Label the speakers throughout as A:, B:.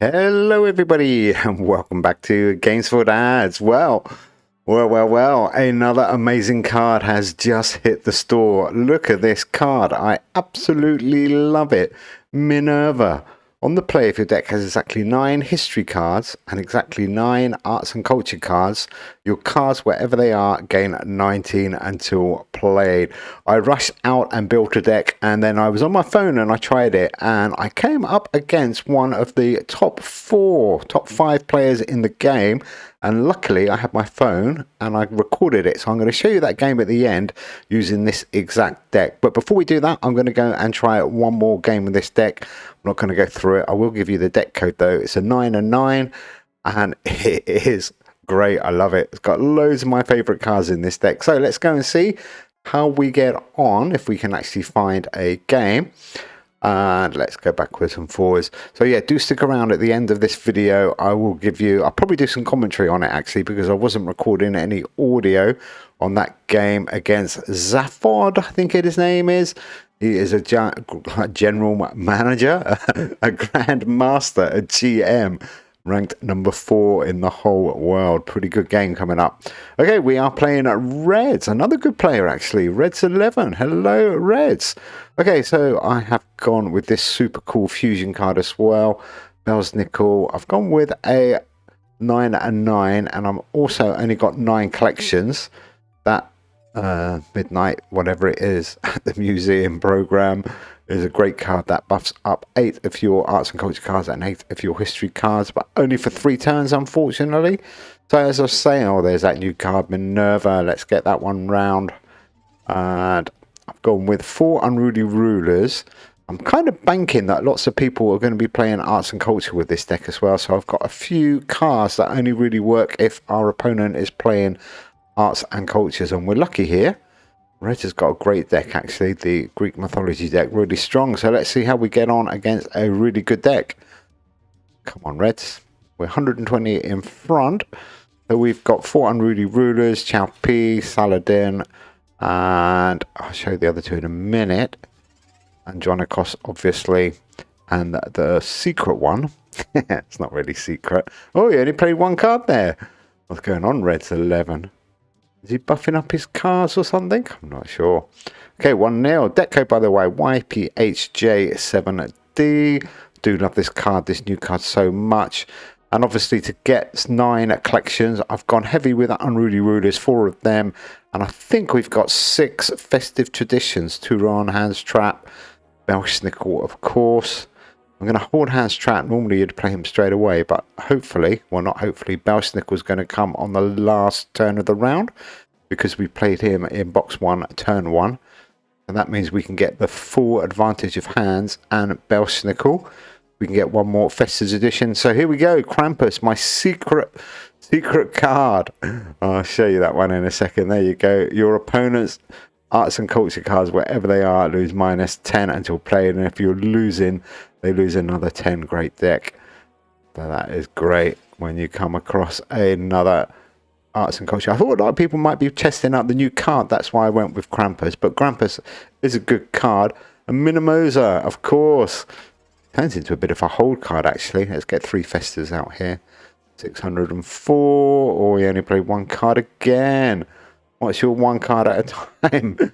A: Hello everybody and welcome back to Games for Dads. Well, another amazing card has just hit the store. Look at this card. I absolutely love it. Minerva. On the play, if your deck has exactly 9 history cards and exactly 9 arts and culture cards, your cards, wherever they are, gain 19 until played. I rushed out and built a deck, and then I was on my phone and I tried it, and I came up against one of the top 5 players in the game. And luckily I had my phone and I recorded it, so I'm going to show you that game at the end using this exact deck. But before we do that, I'm going to go and try one more game with this deck. I'm not going to go through it. I will give you the deck code though. It's a 9 and 9 and it is great. I love it. It's got loads of my favorite cards in this deck. So let's go and see how we get on, if we can actually find a game. And let's go backwards and forwards. So yeah, do stick around at the end of this video. I'll probably do some commentary on it actually, because I wasn't recording any audio on that game against Zafod, I think his name is. He is a general manager, a grand master, a GM, ranked number 4 in the whole world. Pretty good game coming up. Okay, we are playing Reds, another good player actually. Reds 11. Hello Reds. Okay, so I have gone with this super cool fusion card as well. Bell's Nickel. I've gone with a 9 and 9, and I'm also only got 9 collections. That Midnight, whatever it is, at the museum program is a great card that buffs up 8 of your arts and culture cards and 8 of your history cards, but only for 3 turns, unfortunately. So as I was saying, oh, there's that new card, Minerva. Let's get that one round. And I've gone with 4 unruly rulers. I'm kind of banking that lots of people are going to be playing arts and culture with this deck as well. So I've got a few cards that only really work if our opponent is playing arts and cultures, and we're lucky here. Red has got a great deck actually, the Greek mythology deck, really strong. So let's see how we get on against a really good deck. Come on Reds, we're 120 in front. So we've got 4 unruly rulers, Chow P, Saladin, and I'll show you the other 2 in a minute. And Jonikos obviously, and the secret one. It's not really secret. Oh, he only played 1 card there. What's going on Reds 11? Is he buffing up his cards or something? I'm not sure. Okay, 1-0. Deck code, by the way, YPHJ7D. Do love this card, this new card, so much. And obviously, to get 9 collections, I've gone heavy with Unruly Rulers, 4 of them. And I think we've got 6 Festive Traditions. Turon, Hands Trap, Belschnickel, of course. I'm going to hold Hands Trap. Normally, you'd play him straight away, but hopefully, well, not hopefully, Belschnickel's going to come on the last turn of the round, because we played him in box 1, turn 1. And that means we can get the full advantage of Hands and Belschnickel. We can get 1 more Festive Edition. So here we go, Krampus, my secret card. I'll show you that one in a second. There you go. Your opponent's arts and culture cards, wherever they are, lose -10 until played. And if you're losing, they lose another 10. Great deck. So that is great when you come across another arts and culture. I thought a lot of people might be testing out the new card. That's why I went with Krampus. But Krampus is a good card. And Minimosa, of course. Turns into a bit of a hold card, actually. Let's get 3 Festas out here. 604. Or we only played 1 card again. What's your 1 card at a time? I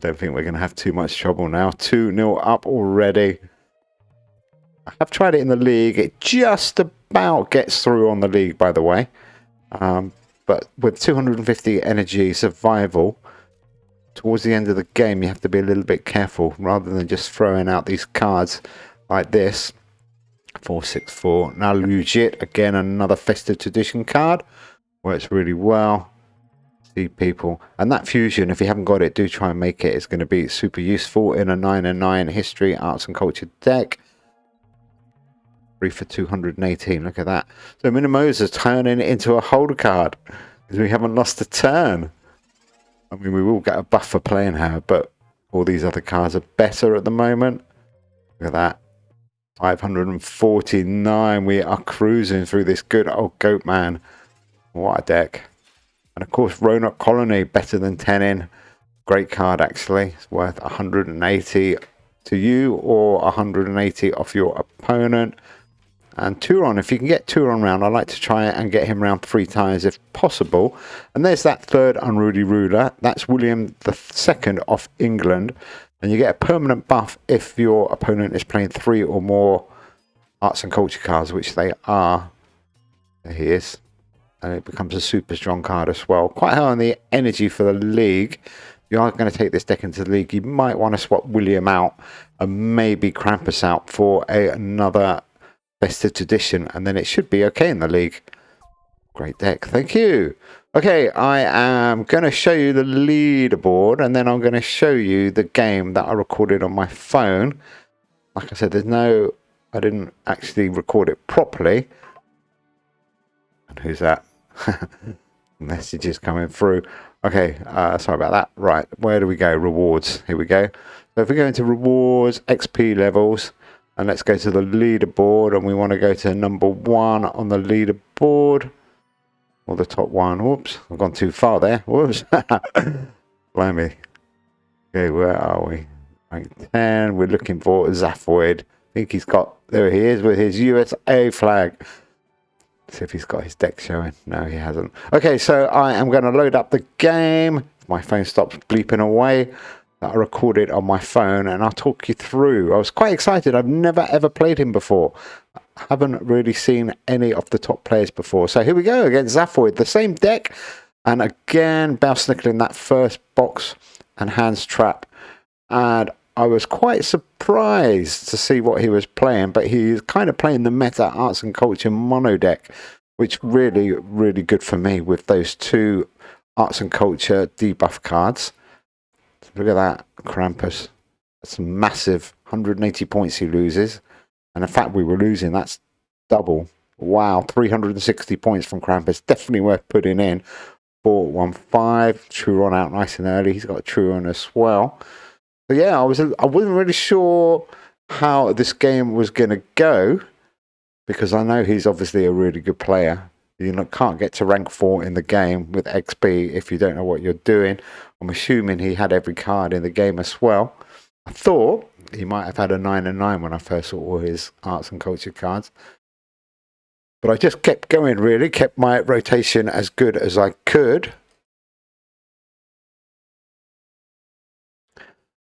A: don't think we're going to have too much trouble now. 2-0 up already. I have tried it in the league. It just about gets through on the league, by the way. But with 250 energy survival, towards the end of the game, you have to be a little bit careful rather than just throwing out these cards like this. 464. Now Legit, again, another Festive Tradition card. Works really well. See people. And that fusion, if you haven't got it, do try and make it. It's going to be super useful in a 9 and 9 history, arts and culture deck. 3 for 218. Look at that. So Minimosa's turning it into a holder card, because we haven't lost a turn. I mean, we will get a buff for playing her, but all these other cards are better at the moment. Look at that. 549. We are cruising through this good old goat man. What a deck. And of course, Roanoke Colony, better than 10 in. Great card, actually. It's worth 180 to you or 180 off your opponent. And Turon, if you can get Turon round, I like to try and get him round 3 times if possible. And there's that third unruly ruler. That's William II of England. And you get a permanent buff if your opponent is playing 3 or more arts and culture cards, which they are. There he is. And it becomes a super strong card as well. Quite high on the energy for the league. If you are going to take this deck into the league, you might want to swap William out and maybe Krampus out for another Festive Tradition, and then it should be okay in the league. Great deck, thank you. Okay, I am going to show you the leaderboard, and then I'm going to show you the game that I recorded on my phone. Like I said, I didn't actually record it properly. And who's that? Messages coming through. Okay, sorry about that. Right, where do we go? Rewards. Here we go. So if we go into rewards, XP levels, and let's go to the leaderboard, and we want to go to number 1 on the leaderboard, or the top one. Whoops, I've gone too far there. Whoops. Blimey. Okay, where are we? Rank 10. We're looking for Zafod. I think he's got, there he is with his USA flag. See if he's got his deck showing. No, he hasn't. Okay, so I am going to load up the game. My phone stops bleeping away. That I recorded on my phone, and I'll talk you through. I was quite excited. I've never ever played him before. I haven't really seen any of the top players before. So here we go against Zafod. The same deck, and again, Belsnickel in that first box and Hands Trap. And I was quite surprised to see what he was playing, but he's kind of playing the meta arts and culture mono deck, which really, really good for me with those 2 arts and culture debuff cards. Look at that, Krampus. That's massive. 180 points he loses. And the fact we were losing, that's double. Wow, 360 points from Krampus. Definitely worth putting in. 415. Truron out nice and early. He's got a Truron as well. So yeah, I wasn't really sure how this game was going to go, because I know he's obviously a really good player. You can't get to rank 4 in the game with XP if you don't know what you're doing. I'm assuming he had every card in the game as well. I thought he might have had a 9 and 9 when I first saw all his arts and culture cards. But I just kept going, really. Kept my rotation as good as I could.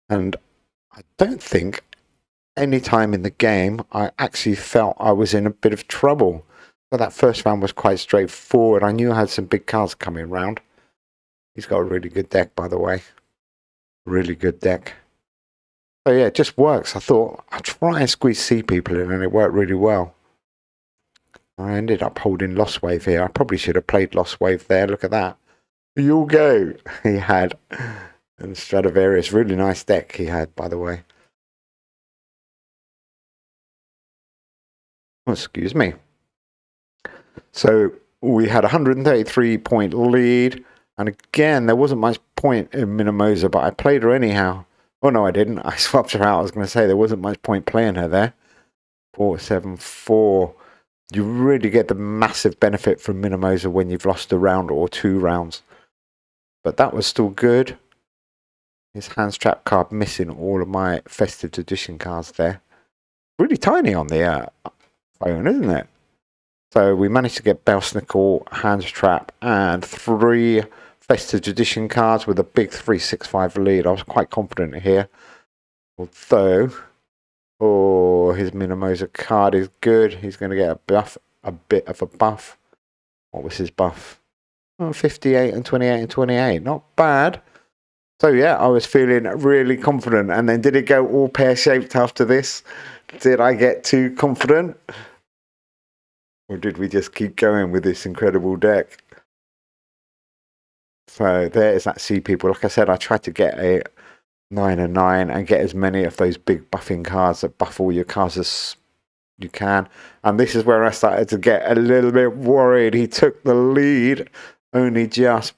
A: And I don't think any time in the game I actually felt I was in a bit of trouble. So that first round was quite straightforward. I knew I had some big cards coming round. He's got a really good deck, by the way. Really good deck. So yeah, it just works. I thought I'd try and squeeze C people in, and it worked really well. I ended up holding Lost Wave here. I probably should have played Lost Wave there. Look at that. You'll go. He had. And Stradivarius. Really nice deck he had, by the way. Oh, excuse me. So we had a 133 point lead, and again there wasn't much point in Minerva, but I played her anyhow. Oh no, I didn't. I swapped her out. I was going to say there wasn't much point playing her there. 474. You really get the massive benefit from Minerva when you've lost a round or 2 rounds. But that was still good. His Hands Trap card missing all of my Festive Tradition cards there. Really tiny on the phone, isn't it? So we managed to get Belsnickel, Hands Trap, and 3 Festive Tradition cards with a big 365 lead. I was quite confident here. Although, his Minerva card is good. He's going to get a bit of a buff. What was his buff? 58 and 28 and 28. Not bad. So yeah, I was feeling really confident. And then did it go all pear-shaped after this? Did I get too confident? Or did we just keep going with this incredible deck? So there's that C people. Like I said, I tried to get a 9 and 9 and get as many of those big buffing cards that buff all your cards as you can. And this is where I started to get a little bit worried. He took the lead only just.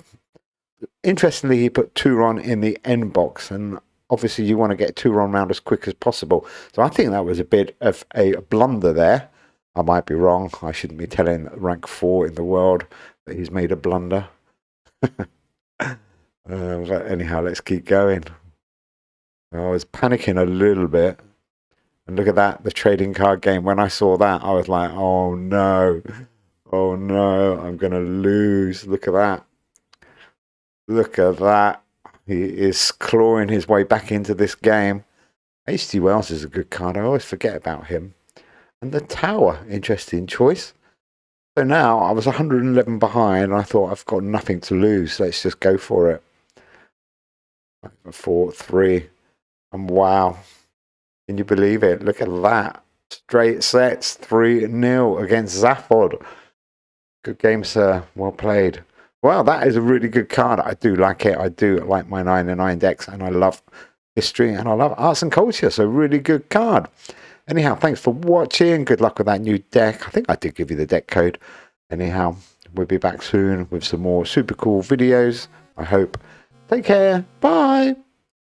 A: Interestingly, he put Turon in the end box, and obviously you want to get Turon round as quick as possible. So I think that was a bit of a blunder there. I might be wrong. I shouldn't be telling rank 4 in the world that he's made a blunder. But anyhow, let's keep going. I was panicking a little bit. And look at that, the trading card game. When I saw that, I was like, oh no. Oh no, I'm going to lose. Look at that. Look at that. He is clawing his way back into this game. H.G. Wells is a good card. I always forget about him. And the Tower, interesting choice. So now I was 111 behind. And I thought I've got nothing to lose. Let's just go for it. 4-3. And wow. Can you believe it? Look at that. Straight sets. 3-0 against Zafod. Good game, sir. Well played. Well, that is a really good card. I do like it. I do like my 9-9 decks, and I love history, and I love arts and culture. So really good card. Anyhow, thanks for watching. Good luck with that new deck. I think I did give you the deck code. Anyhow, we'll be back soon with some more super cool videos, I hope. Take care. Bye.